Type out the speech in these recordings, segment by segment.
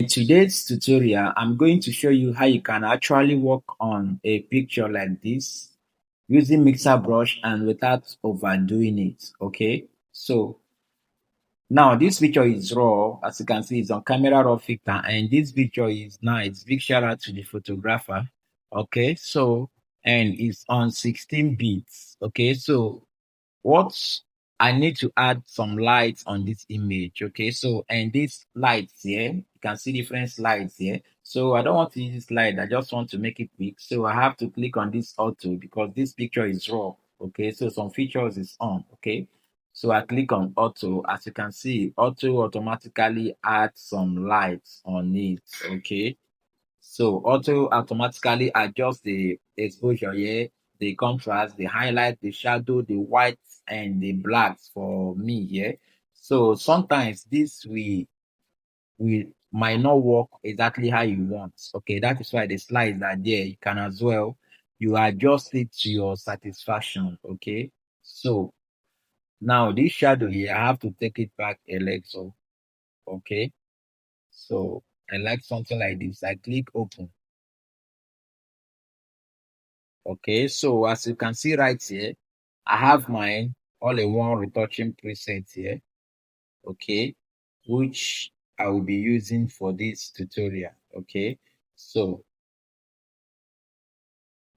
In today's tutorial, I'm going to show you how you can actually work on a picture like this using mixer brush and without overdoing it. Okay, so now this picture is raw. As you can see, it's on camera raw filter, and this picture is nice. Big shout out to the photographer. Okay, so and it's on 16 bits. Okay, so what I need to add some lights on this image. Okay, so and these lights here, you can see different lights here. So I don't want to use this light, I just want to make it quick. So I have to click on this auto because this picture is raw. Okay, so some features is on. Okay, so I click on auto. As you can see, auto automatically adds some lights on it. Okay, so auto automatically adjust the exposure here, the contrast, the highlight, the shadow, the white, and the blacks for me here. So sometimes this will might not work exactly how you want. Okay, that is why the slides are there. You can as well you adjust it to your satisfaction. Okay, so now this shadow here, I have to take it back a little. Okay, so I like something like this. I click open. Okay, so as you can see right here, I have mine all-in-one retouching preset here. Okay, which I will be using for this tutorial. Okay, so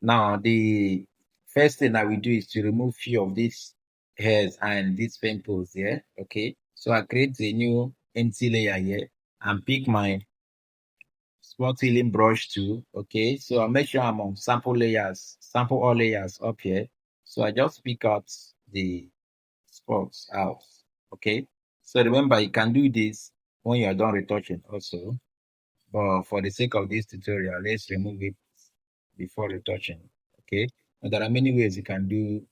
now the first thing I will do is to remove few of these hairs and these pimples here. Okay, so I create a new empty layer here and pick my spot healing brush too. Okay, so I make sure I'm on sample layers, sample all layers up here. So I just pick out the spots out. Okay, so remember you can do this when you're done retouching also, but for the sake of this tutorial, let's remove it before retouching. Okay, and there are many ways you can do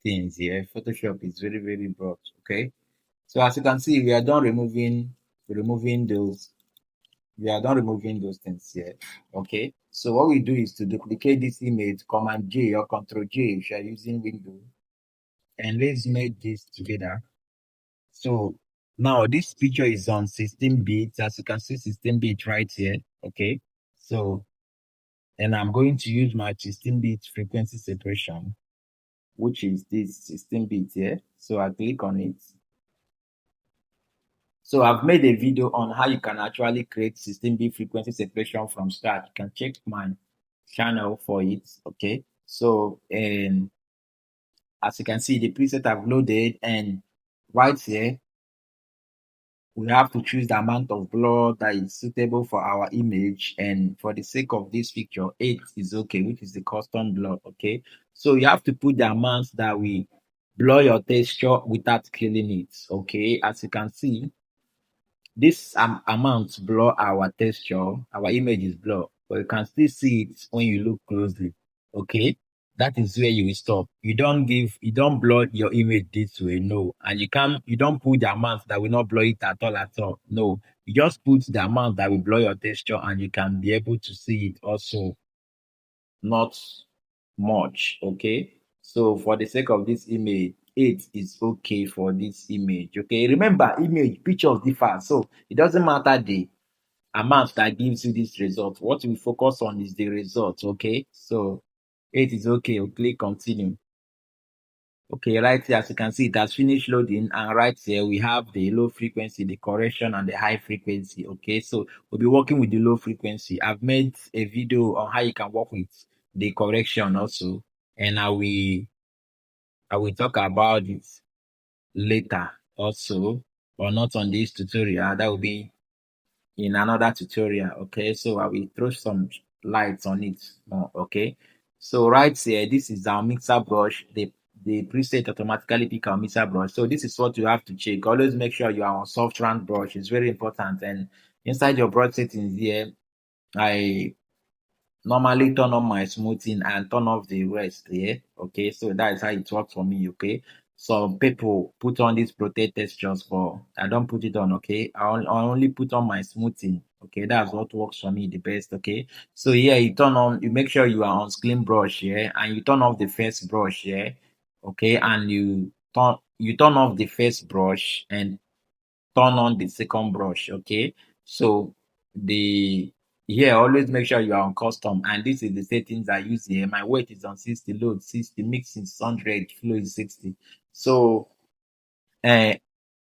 things here. Photoshop is very broad. Okay, so as you can see, we are done removing those we are done removing those things here. Okay, so what we do is to duplicate this image, Command J or Control J if you are using Windows, and let's make this together. So now this picture is on 16 bits, as you can see 16 bit right here. Okay, so and I'm going to use my 16 bit frequency separation, which is this 16 bit here. So I click on it. So I've made a video on how you can actually create 16-bit frequency separation from scratch. You can check my channel for it. Okay. So and as you can see, the preset I've loaded, and right here we have to choose the amount of blur that is suitable for our image. And for the sake of this picture, 8 is okay, which is the custom blur. Okay. So you have to put the amount that we blur your texture without killing it. Okay. As you can see, this amount blur our texture, our image is blur, but you can still see it when you look closely. Okay, that is where you will stop. You don't blur your image this way, no, and you don't put the amount that will not blur it at all at all. No, you just put the amount that will blur your texture, and you can be able to see it also, not much. Okay, so for the sake of this image, 8 is okay for this image. Okay, remember, image pictures differ, so it doesn't matter the amount that gives you this result. What we focus on is the result. Okay, so 8 is okay. We'll click continue. Okay, right here, as you can see, it has finished loading, and right here we have the low frequency, the correction, and the high frequency. Okay, so we'll be working with the low frequency. I've made a video on how you can work with the correction also, and I will talk about it later also, but not on this tutorial. That will be in another tutorial. Okay, so I will throw some lights on it more. Okay, so right here, this is our mixer brush. The preset automatically pick our mixer brush. So this is what you have to check. Always make sure you are on soft round brush. It's very important. And inside your brush settings here, I normally turn on my smoothing and turn off the rest here. Okay, so that is how it works for me. Okay, some people put on these protect textures, but I don't put it on. Okay, I only put on my smoothing. Okay, that's what works for me the best. Okay, so here you turn on, you make sure you are on clean brush here, and you turn off the first brush here. Okay, and you turn off the first brush and turn on the second brush. Okay, so the here always make sure you are on custom, and this is the settings I use here. My weight is on 60, load 60, mix is 100, flow is 60. So uh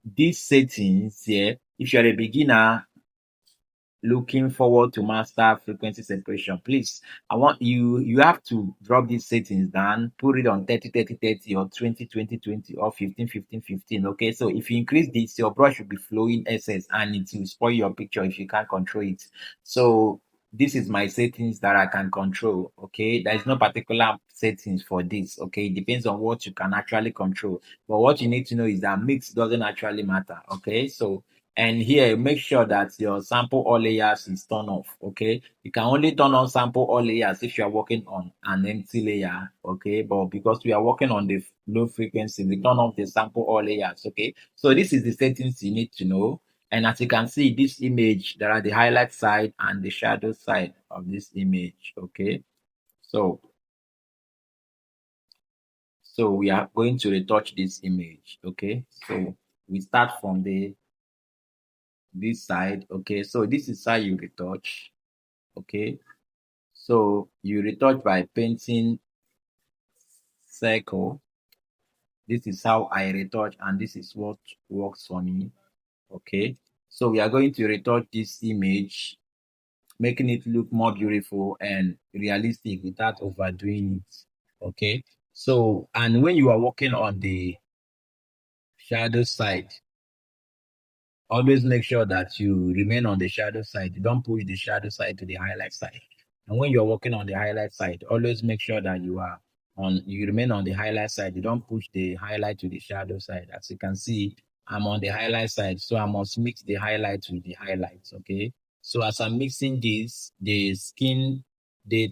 these settings here, if you're a beginner looking forward to master frequency separation, please, I want you have to drop these settings down, put it on 30 30 30 or 20 20 20 or 15 15 15. Okay, so if you increase this, your brush will be flowing excess and it will spoil your picture if you can't control it. So this is my settings that I can control. Okay, there is no particular settings for this. Okay, it depends on what you can actually control, but what you need to know is that mix doesn't actually matter. Okay, so and here, make sure that your sample all layers is turned off. Okay, you can only turn on sample all layers if you are working on an empty layer. Okay, but because we are working on the low frequency, we turn off the sample all layers. Okay, so this is the settings you need to know. And as you can see, this image, there are the highlight side and the shadow side of this image. Okay, so we are going to retouch this image. Okay, so we start from the this side. Okay, so this is how you retouch. Okay, so you retouch by painting circle. This is how I retouch, and this is what works for me. Okay, so we are going to retouch this image, making it look more beautiful and realistic without overdoing it. Okay, so and when you are working on the shadow side, always make sure that you remain on the shadow side. You don't push the shadow side to the highlight side. And when you're working on the highlight side, always make sure that you remain on the highlight side. You don't push the highlight to the shadow side. As you can see, I'm on the highlight side, so I must mix the highlight with the highlights. Okay. So as I'm mixing this, the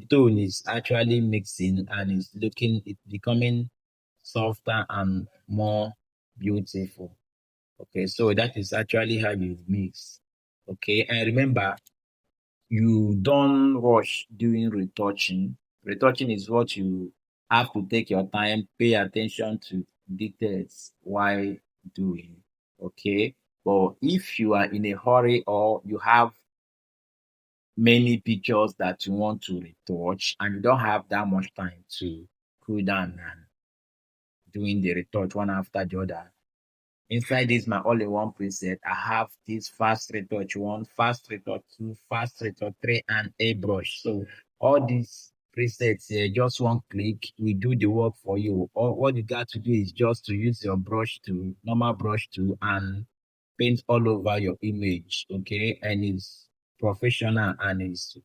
tone is actually mixing and it's becoming softer and more beautiful. Okay, so that is actually how you mix. Okay, and remember, you don't rush doing retouching. Retouching is what you have to take your time, pay attention to details while doing. Okay, but if you are in a hurry or you have many pictures that you want to retouch and you don't have that much time to cool down and doing the retouch one after the other, inside this my all-in-one preset, I have this fast retouch one, fast retouch two, fast retouch three, and a brush. So all these presets here, just one click, we do the work for you. All what you got to do is just to use your brush tool, normal brush tool, and paint all over your image. Okay, and it's professional and it's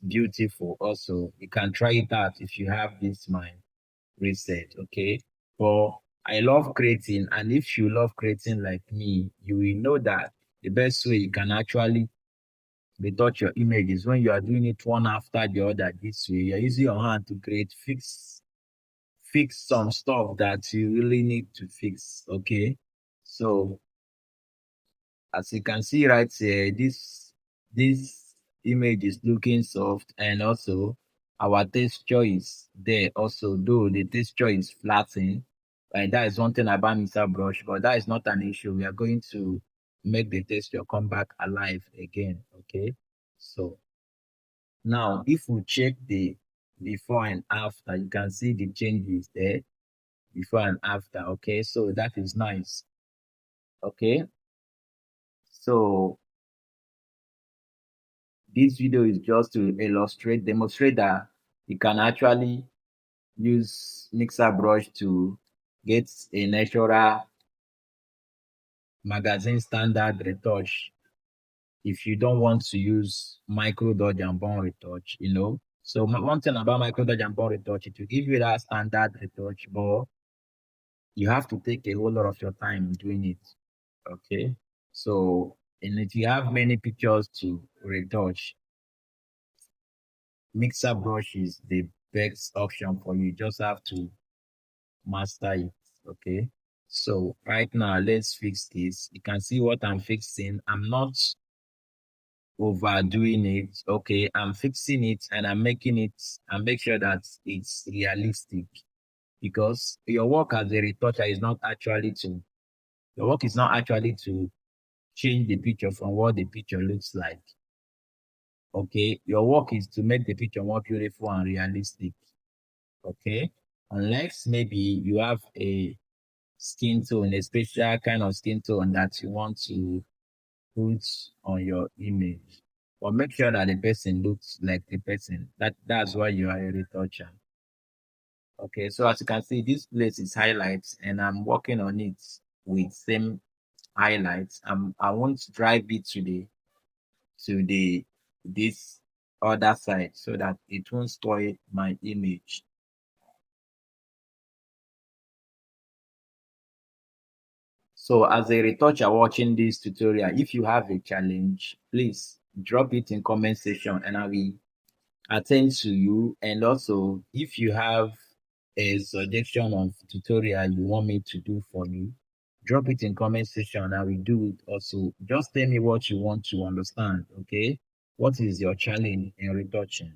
beautiful. Also, you can try it out if you have this mind reset. Okay, but I love creating, and if you love creating like me, you will know that the best way you can actually retouch your image is when you are doing it one after the other. This way you're using your hand to create fix some stuff that you really need to fix. Okay, so as you can see right here, this image is looking soft, and also our texture is there also, though the texture is flattened. And that is one thing about Mr. Brush, but that is not an issue. We are going to make the texture come back alive again. Okay, so now if we check the before and after, you can see the changes there before and after. Okay, so that is nice. Okay, so this video is just to demonstrate that you can actually use mixer brush to get a natural magazine standard retouch if you don't want to use micro dodge and burn retouch. So one thing about micro dodge and burn retouch, it will give you that standard retouch, but you have to take a whole lot of your time doing it. Okay. So, and if you have many pictures to retouch, mixer brush is the best option for you. You just have to master it. Okay. So right now, let's fix this. You can see what I'm fixing. I'm not overdoing it. Okay. I'm fixing it and I'm making it and make sure that it's realistic, because your work as a retoucher is not actually to your work is not actually to change the picture from what the picture looks like. Okay, your work is to make the picture more beautiful and realistic. Okay, unless maybe you have a skin tone, a special kind of skin tone that you want to put on your image. But make sure that the person looks like the person. That's why you are a retoucher. Okay, so as you can see, this place is highlights, and I'm working on it with same highlights. I want to drive it to the this other side so that it won't spoil my image. So as a retoucher watching this tutorial, if you have a challenge, please drop it in comment section and I will attend to you. And also, if you have a suggestion of tutorial you want me to do for you, drop it in comment section. I will do it also. Just tell me what you want to understand, okay? What is your challenge in retouching?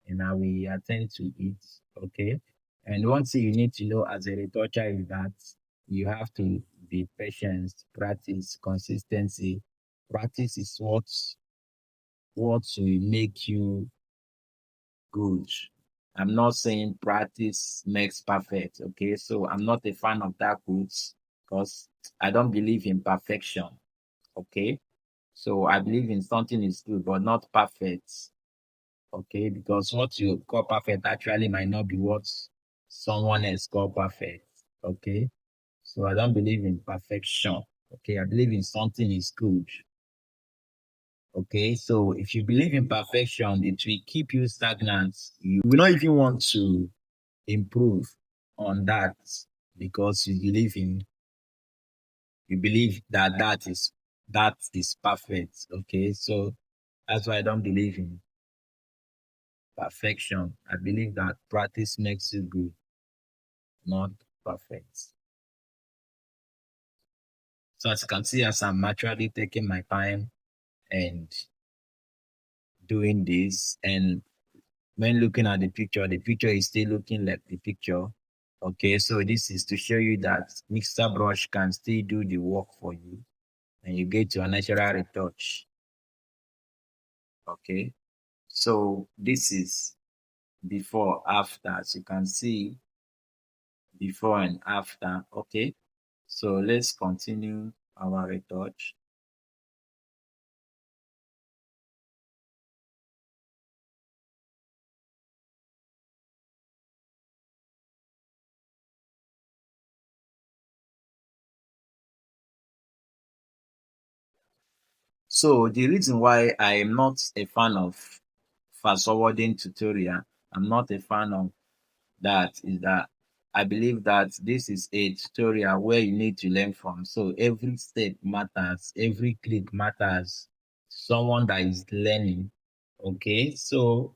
And I will attend to it, okay? And one thing you need to know as a retoucher is that you have to be patient, practice, consistency. Practice is what will make you good. I'm not saying practice makes perfect. Okay. So I'm not a fan of that quotes because I don't believe in perfection. Okay. So I believe in something is good, but not perfect. Okay. Because what you call perfect actually might not be what someone else call perfect. Okay. So I don't believe in perfection. Okay. I believe in something is good. Okay, so if you believe in perfection, it will keep you stagnant. You will not even want to improve on that because you believe that that is perfect. Okay, so that's why I don't believe in perfection. I believe that practice makes you good, not perfect. So as you can see, as I'm naturally taking my time and doing this, and when looking at the picture is still looking like the picture. Okay, so this is to show you that mixer brush can still do the work for you and you get your natural retouch. Okay, so this is before, after, as you can see, before and after. Okay, so let's continue our retouch. So the reason why I am not a fan of fast forwarding tutorial, I'm not a fan of that is that I believe that this is a tutorial where you need to learn from. So every step matters, every click matters. Someone that is learning. Okay, so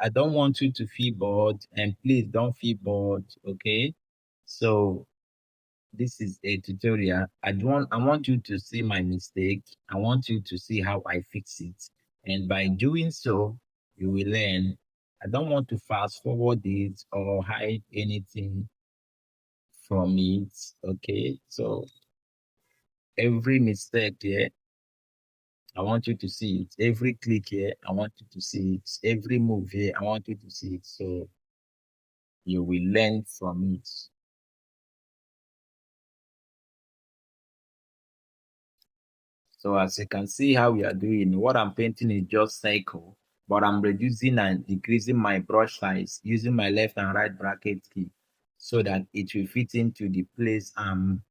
I don't want you to feel bored, and please don't feel bored. Okay, so this is a tutorial. I want you to see my mistake. I want you to see how I fix it. And by doing so, you will learn. I don't want to fast forward it or hide anything from it. Okay. So every mistake here, I want you to see it. Every click here, I want you to see it. Every move here, I want you to see it. So you will learn from it. So as you can see how we are doing, what I'm painting is just cycle, but I'm reducing and decreasing my brush size using my left and right bracket key so that it will fit into the place I'm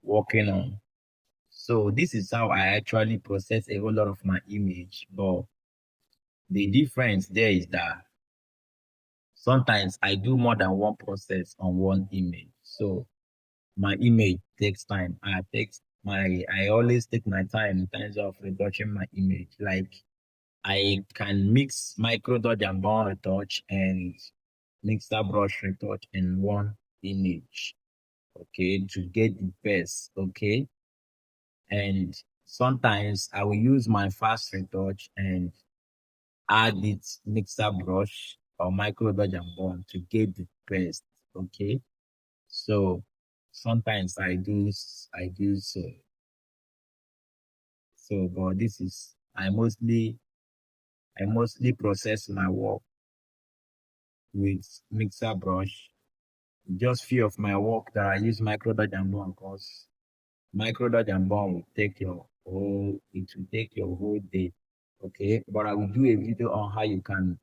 working on. So this is how I actually process a whole lot of my image. But the difference there is that sometimes I do more than one process on one image. So my image takes time. I always take my time in terms of retouching my image. Like I can mix micro dodge and bone retouch and mixer brush retouch in one image. Okay, to get the best. Okay, and sometimes I will use my fast retouch and add it mixer brush or micro dodge and bone to get the best. Okay, so sometimes I do so. So, but this is I mostly process my work with mixer brush. Just few of my work that I use micro dodge and burn because micro dodge and burn will take it will take your whole day. Okay, but I will do a video on how you can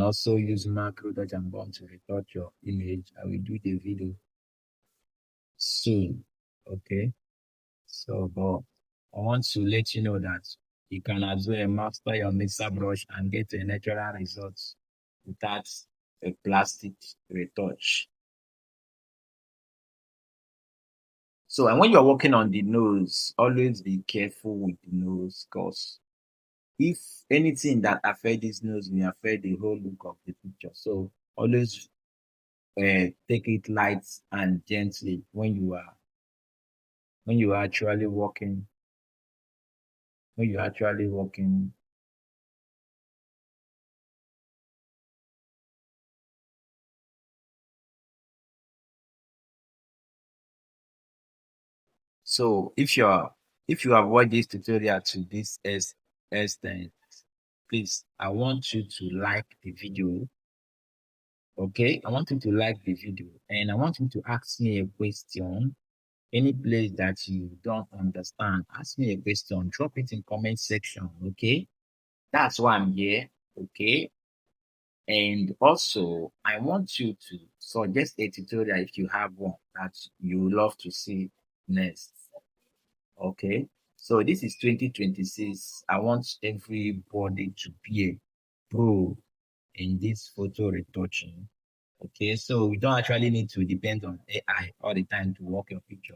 also use macro dodge and burn to retouch your image. I will do the video soon. Okay, so but I want to let you know that you can as well master your mixer brush and get a natural result without a plastic retouch. So, and when you're working on the nose, always be careful with the nose because if anything that affect this nose will affect the whole look of the picture. So, always take it light and gently when you are actually working when you're actually working. So, if you avoid this tutorial to this extent, please, I want you to like the video. Okay, I want you to like the video and I want you to ask me a question. Any place that you don't understand, ask me a question, drop it in comment section. Okay, that's why I'm here. Okay, and also I want you to suggest a tutorial if you have one that you love to see next. Okay, so this is 2026. I want everybody to be a pro in this photo retouching. Okay, so we don't actually need to depend on AI all the time to work your picture,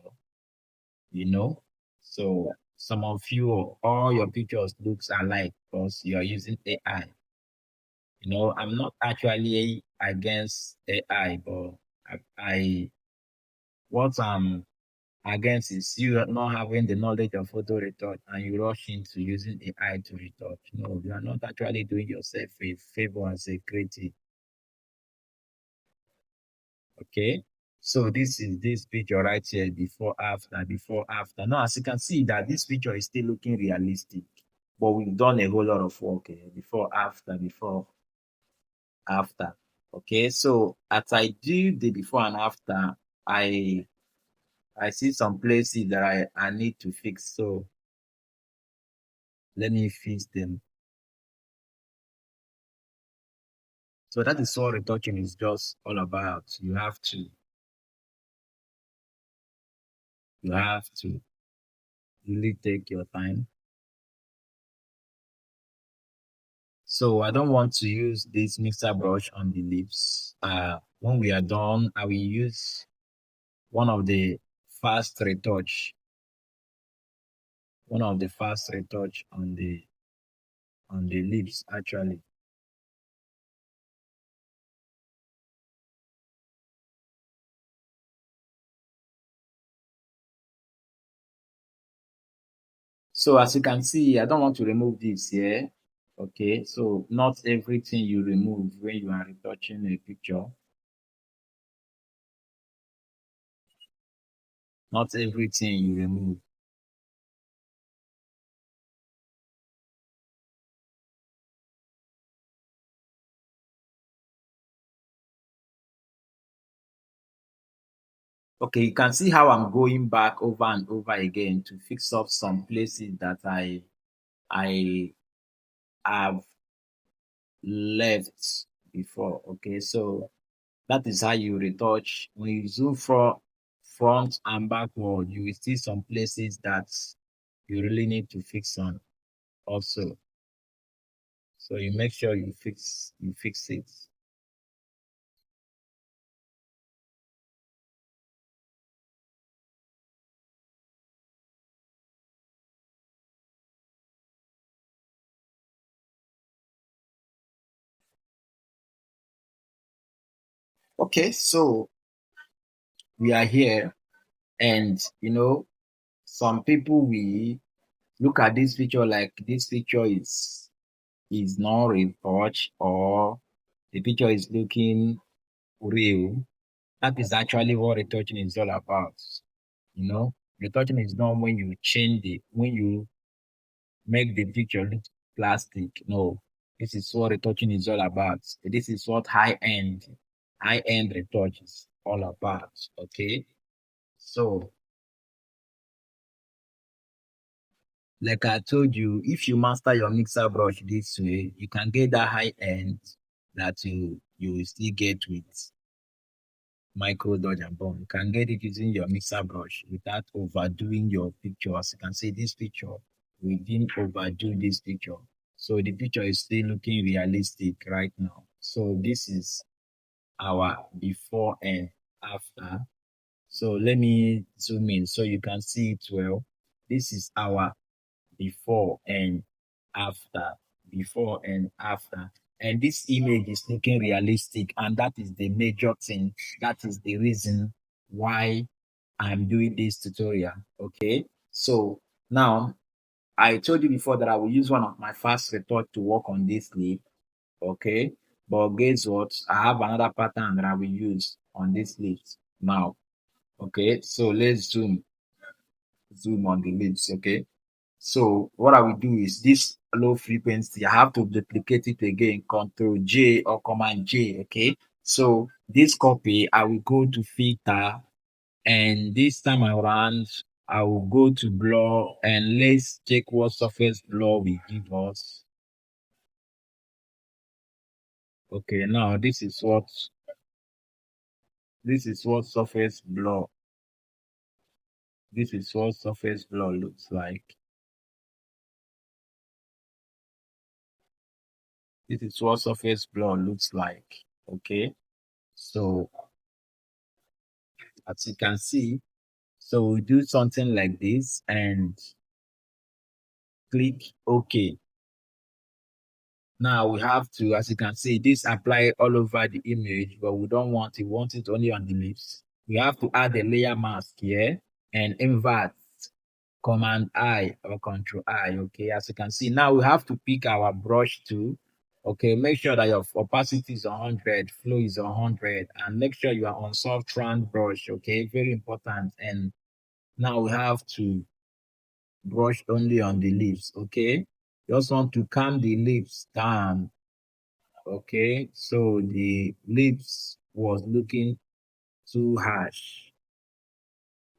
you know. So some of you, all your pictures looks alike because you are using AI. You know, I'm not actually against AI, but I what I'm against is you not having the knowledge of photo retouch and you rush into using AI to retouch. No, you are not actually doing yourself a favor as a creative. Okay. So this is this picture right here, before, after, before, after. Now, as you can see that this picture is still looking realistic, but we've done a whole lot of work here. Before, after, before, after. Okay. So as I do the before and after, I I see some places that I need to fix. So let me fix them. So that is what retouching is just all about. You have to really take your time. So I don't want to use this mixer brush on the lips. When we are done, I will use one of the fast retouch, one of the fast retouch on the lips actually. So as you can see, I don't want to remove this here. Okay, so not everything you remove when you are retouching a picture. Not everything you remove. Okay, you can see how I'm going back over and over again to fix up some places that I have left before. Okay, so that is how you retouch. When you zoom from front and backward, you will see some places that you really need to fix on also. So you make sure you fix it. Okay, so we are here, and some people we look at this picture like this picture is not retouch or the picture is looking real. That is actually what retouching is all about. You know, retouching is not when you change it, when you make the picture look plastic. No, this is what retouching is all about. This is what high end retouch is all about. Okay, so like I told you, if you master your mixer brush this way, you can get that high end that you will still get with micro dodge and bomb. You can get it using your mixer brush without overdoing your picture. As you can see, this picture, we didn't overdo this picture. So the picture is still looking realistic right now. So this is our before and after. So let me zoom in so you can see it well. This is our before and after, before and after. And this image is looking realistic, and that is the major thing. That is the reason why I'm doing this tutorial. Okay, so now I told you before that I will use one of my fast retouch to work on this lip. Okay, but guess what? I have another pattern that I will use on this lips now. Okay, so let's zoom on the lips. Okay, so what I will do is this low frequency, I have to duplicate it again, Control J or Command J. Okay. So this copy, I will go to filter, and this time around, I will go to blur, and let's check what surface blur will give us. Okay, now this is what surface blur looks like. This is what surface blur looks like. Okay. So as you can see, so we do something like this and click OK. Now we have to, as you can see, this apply all over the image, but we don't want it. We want it only on the lips. We have to add a layer mask here and invert Command I or Control I. Okay, as you can see, now we have to pick our brush tool. Okay, make sure that your opacity is 100, flow is 100, and make sure you are on soft round brush. Okay, very important. And now we have to brush only on the lips. Okay, just want to calm the lips down. Okay, so the lips was looking too harsh.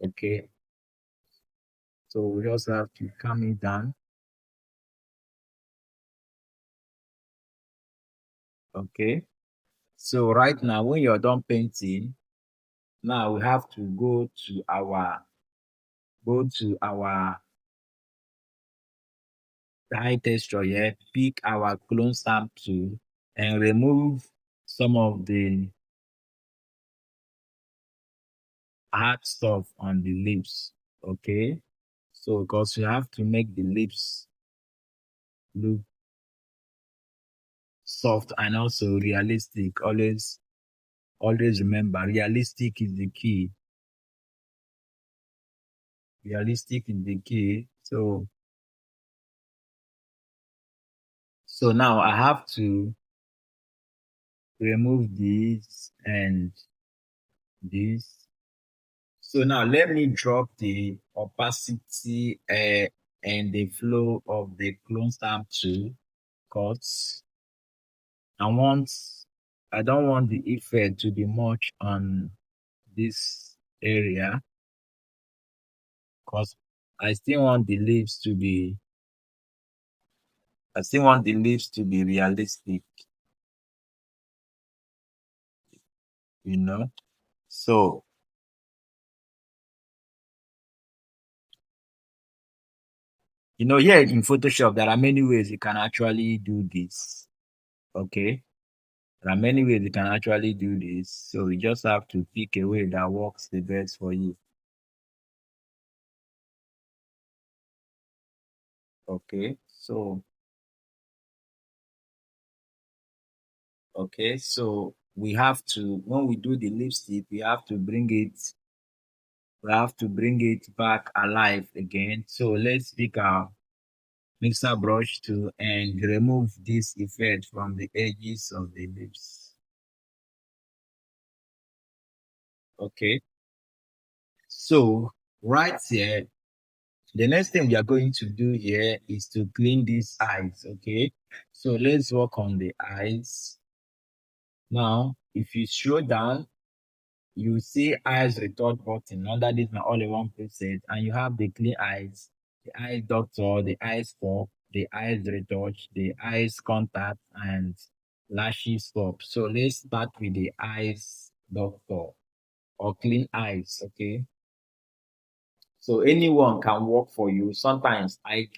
Okay, so we just have to calm it down. Okay, so right now when you're done painting, now we have to go to our high texture here, pick our clone stamp tool and remove some of the hard stuff on the lips. Okay, so because you have to make the lips look soft and also realistic. Always remember, realistic is the key. Realistic is the key. So now I have to remove this and this. So now let me drop the opacity and the flow of the clone stamp tool cuts. I don't want the effect to be much on this area because I still want the leaves to be realistic, you know. So, here in Photoshop, there are many ways you can actually do this. Okay. There are many ways you can actually do this. So you just have to pick a way that works the best for you. Okay. So we have to, when we do the lipstick, we have to bring it back alive again. So let's pick our mixer brush tool and remove this effect from the edges of the lips. Okay. So right here, The next thing we are going to do here is to clean these eyes. Okay, so let's work on the eyes. Now, if you scroll down, you see eyes retouch button under this my all-in-one preset, and you have the clean eyes, the eyes doctor, the eyes pop, the eyes retouch, the eyes contact, and lashes swap. So let's start with the eyes doctor or clean eyes. Okay, so anyone can work for you. Sometimes I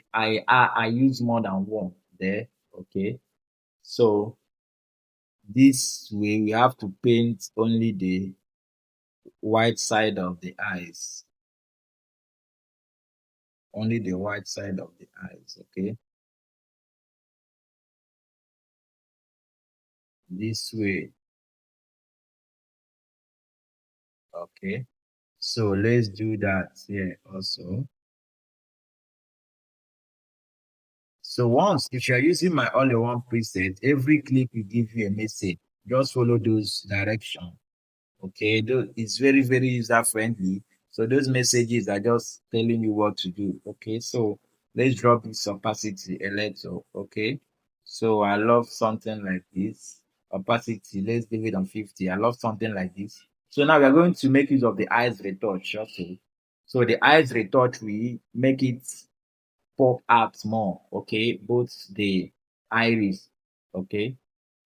use more than one there. Okay, so this way we have to paint only the white side of the eyes, only the white side of the eyes. Okay, this way. Okay, so let's do that here also. So once, if you're using my all-in-one preset, every clip will give you a message. Just follow those directions. Okay, it's very, very user friendly. So those messages are just telling you what to do. Okay, so let's drop this opacity a little. Okay, so I love something like this. Opacity, let's leave it on 50. I love something like this. So now we are going to make use of the eyes retouch also. So the eyes retouch, we make it pop out more. Okay, both the iris. Okay,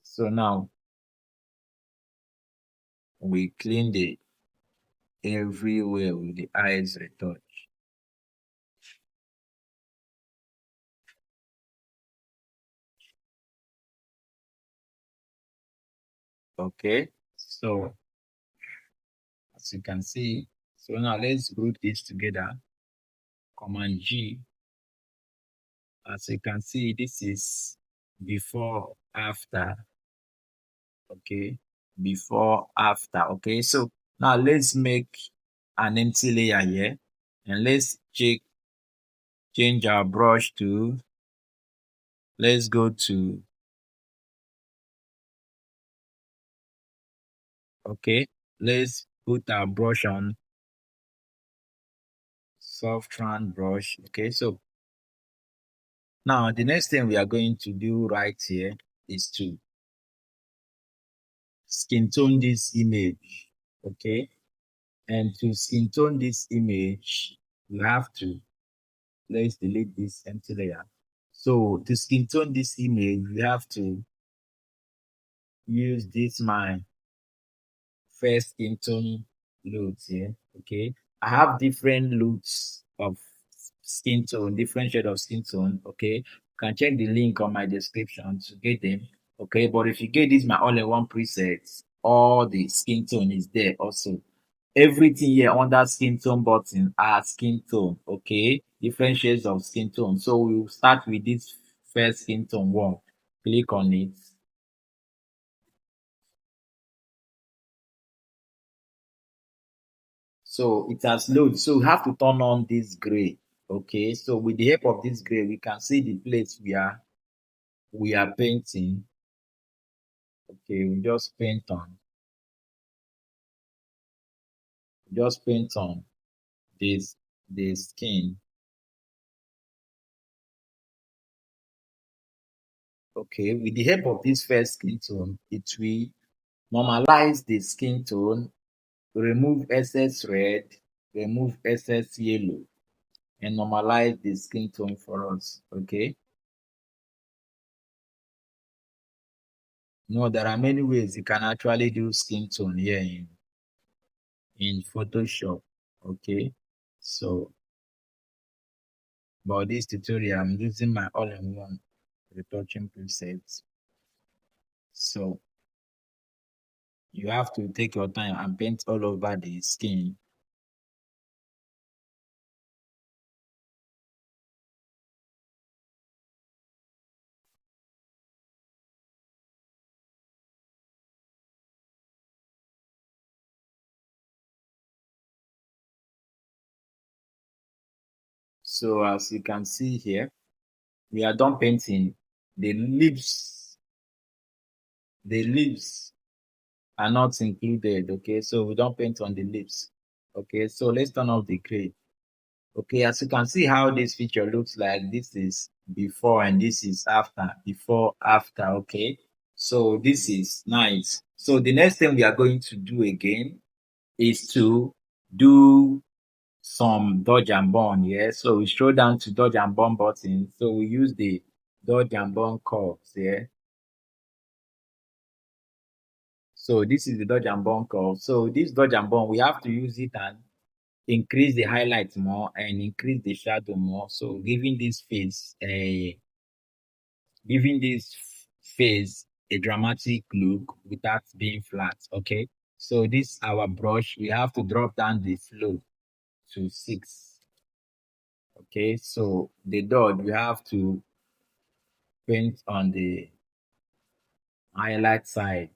so now we clean the everywhere with the eyes retouch. Okay, so as you can see, so now let's group this together. Command G. As you can see, this is before, after. Okay, before, after. Okay, so now let's make an empty layer here, and let's change our brush to, let's go to, okay, let's put our brush on soft round brush. Okay, so now the next thing we are going to do right here is to skin tone this image. Okay, and to skin tone this image, you have to, let's delete this empty layer. So to skin tone this image, we have to use this my first skin tone loads here. Okay, I have different looks of skin tone, different shade of skin tone. Okay, you can check the link on my description to get them. Okay, but if you get this my all-in-one presets, all the skin tone is there also. Everything here under skin tone button are skin tone. Okay, different shades of skin tone. So we'll start with this first skin tone one. Click on it. So it has load. So we have to turn on this gray. Okay. So with the help of this gray, we can see the place we are painting. Okay, we just paint on this the skin. Okay, with the help of this first skin tone, it will normalize the skin tone, remove excess red, remove excess yellow, and normalize the skin tone for us. Okay. No, there are many ways you can actually do skin tone here in Photoshop. Okay. So, for this tutorial, I'm using my all-in-one retouching presets. So, you have to take your time and paint all over the skin. So, as you can see here, we are done painting the lips. The lips are not included. Okay, so we don't paint on the lips. Okay, so let's turn off the gray. Okay, as you can see how this picture looks like, this is before and this is after, before, after, okay? So this is nice. So the next thing we are going to do again is to do some dodge and burn, yeah? So we scroll down to dodge and burn button. So we use the dodge and burn curves, yeah? So this is the dodge and burn curve. So this dodge and burn, we have to use it and increase the highlight more and increase the shadow more. So giving this face a dramatic look without being flat. Okay. So this our brush, we have to drop down the flow to 6. Okay. So the dot we have to paint on the highlight side.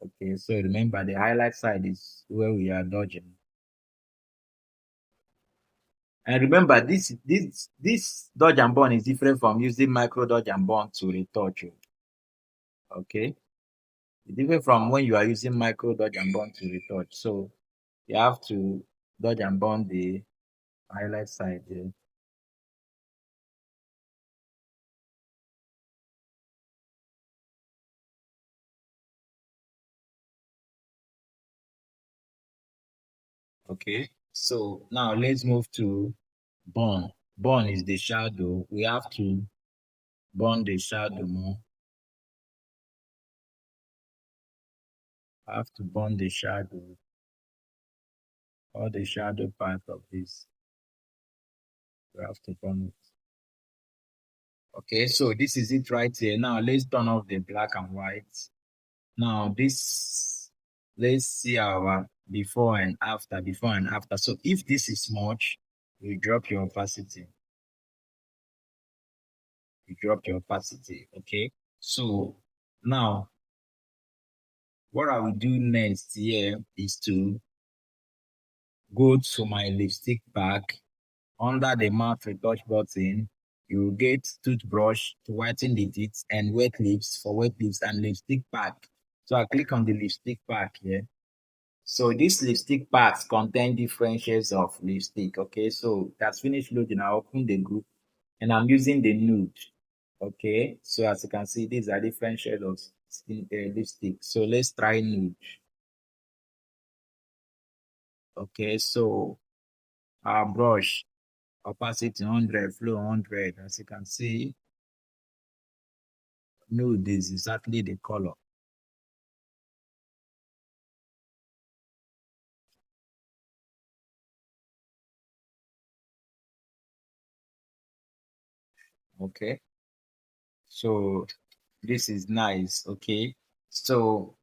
Okay. So remember the highlight side is where we are dodging. And remember, this dodge and burn is different from using micro dodge and burn to retouch. Okay, it's different from when you are using micro dodge and burn to retouch. So you have to dodge and burn the highlight side there. Okay, so now let's move to burn. Burn is the shadow. We have to burn the shadow more. Have to burn the shadow, all the shadow part of this. We have to burn it. Okay, so this is it right here. Now let's turn off the black and white. Now this, let's see our before and after, before and after. So if this is much, you drop your opacity. You drop your opacity. Okay. So now what I will do next here is to go to my lipstick pack. Under the matte retouch button, you will get toothbrush to whiten the teeth and wet lips for wet lips and lipstick pack. So I click on the lipstick pack here. So these lipstick packs contain different shades of lipstick. Okay, so that's finished loading. I open the group and I'm using the nude. Okay, so as you can see, these are different shades of lipstick. So let's try nude. Okay, so our brush opacity 100, flow 100. As you can see, nude is exactly the color. Okay, so this is nice. Okay, so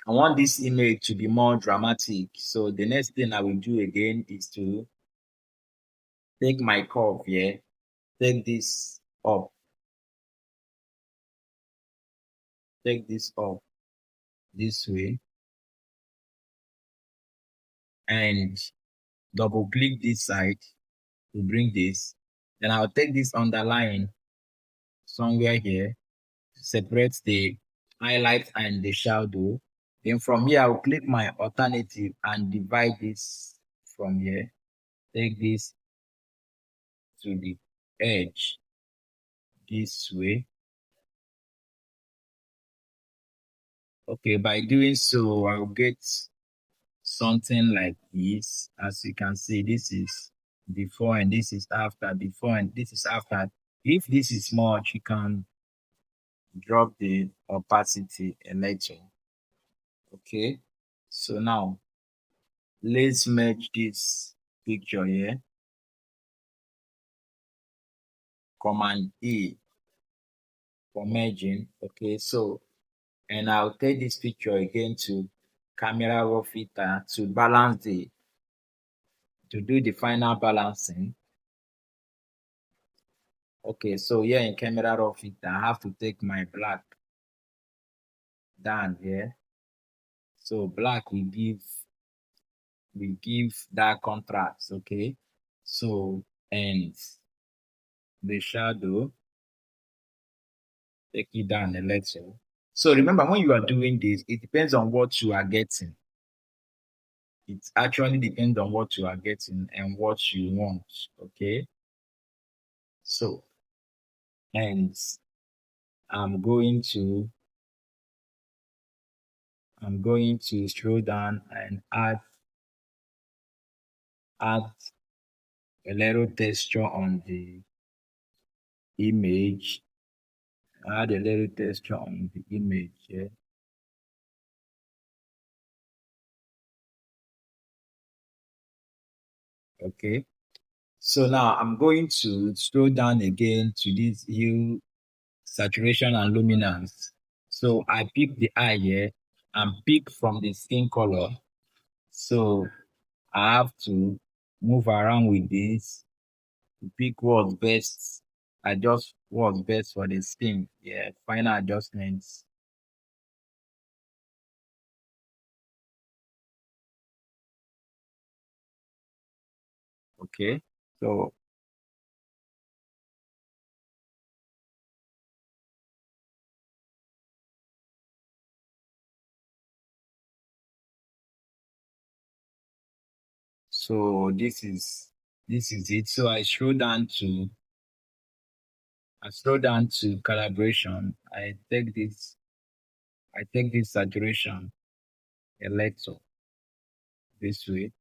I want this image to be more dramatic. So the next thing I will do again is to take my curve here, take this up, take this up this way, and double click this side to bring this. Then I'll take this underline somewhere here to separate the highlight and the shadow. Then from here, I'll click my alternative and divide this from here. Take this to the edge this way. Okay, by doing so, I'll get something like this. As you can see, this is before and this is after, before and this is after. If this is much, you can drop the opacity a little. Okay, so now let's merge this picture here. Command E for merging. Okay, so and I'll take this picture again to camera raw filter to balance to do the final balancing. Okay, so here in camera raw filter, I have to take my black down here. So black we give that contrast. Okay, so and the shadow, take it down a little. So remember, when you are doing this, it depends on what you are getting. It actually depends on what you are getting and what you want. Okay. So, and I'm going to scroll down and add a little texture on the image. Add a little texture on the image. Yeah. Okay. So now I'm going to scroll down again to this hue, saturation, and luminance. So I pick the eye here and pick from the skin color. So I have to move around with this to pick what's best. Adjust what's best for the skin. Yeah, final adjustments. Okay. So so this is it. So I scroll down to calibration. I take this saturation elector this way.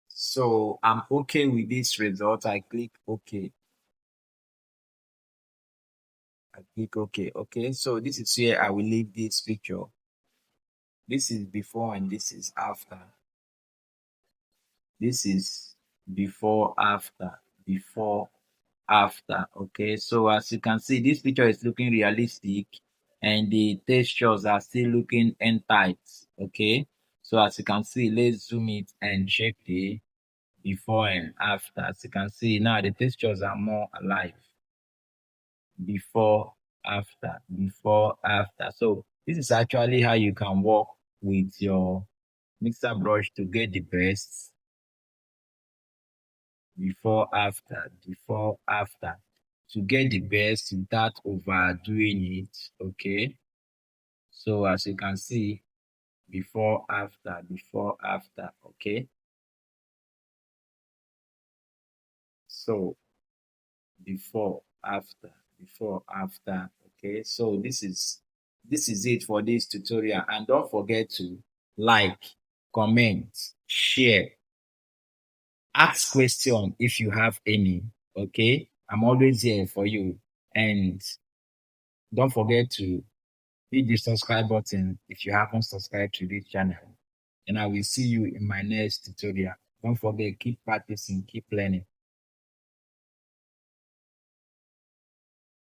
So I'm okay with this result. I click OK. I click OK. Okay. So this is where I will leave this picture. This is before and this is after. This is before, after, before, after. Okay. So as you can see, this picture is looking realistic and the textures are still looking end tight. Okay. So as you can see, let's zoom it and check the before and after. As you can see now, the textures are more alive. Before, after, before, after. So this is actually how you can work with your mixer brush to get the best before, after, to get the best without overdoing it. Okay. So as you can see, before, after. Okay. So before, after, before, after. Okay. So this is it for this tutorial. And don't forget to like, comment, share, ask question if you have any. Okay. I'm always here for you. And don't forget to hit the subscribe button if you haven't subscribed to this channel. And I will see you in my next tutorial. Don't forget, keep practicing, keep learning.